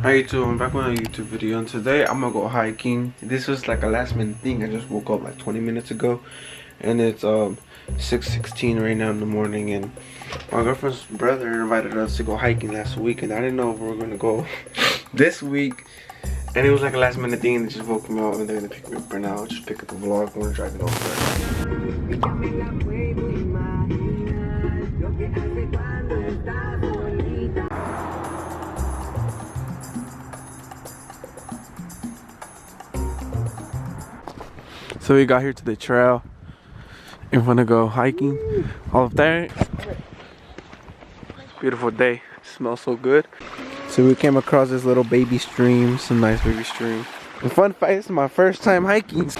Hi YouTube, I'm back with a YouTube video, and today I'm gonna go hiking. This was like a last minute thing. I just woke up like 20 minutes ago, and it's 6:16 right now in the morning. And my girlfriend's brother invited us to go hiking last week, and I didn't know if we were gonna go this week. And it was like a last minute thing, and it just woke me up, and they're gonna pick me up right now. I'll just pick up the vlog when we're driving over there. So we got here to the trail and wanna go hiking. All of that. Beautiful day. Smells so good. So we came across this little baby stream, some nice baby stream. And fun fact, this is my first time hiking.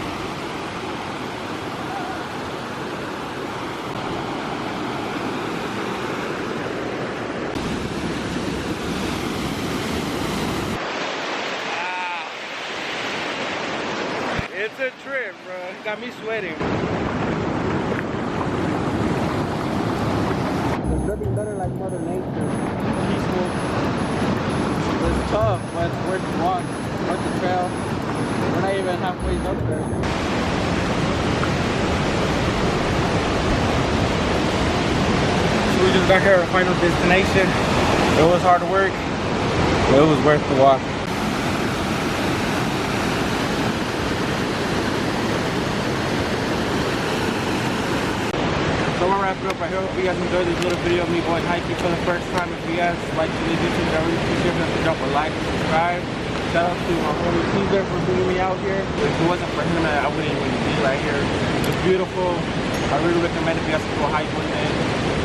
It's a trip, bro. It got me sweating. There's nothing better like Mother Nature. Peaceful. It's tough, but it's worth the walk, worth the trail. We're not even halfway up there. So we just got here at our final destination. It was hard work, but it was worth the walk. So we're wrapping up right here. Hope you guys enjoyed this little video of me going hiking for the first time. If you guys like today's YouTube, I really appreciate it. Drop a like and subscribe. Shout out to my homie Caesar for bringing me out here. If it wasn't for him, I wouldn't even be right here. It's beautiful. I really recommend if you guys go hike one day.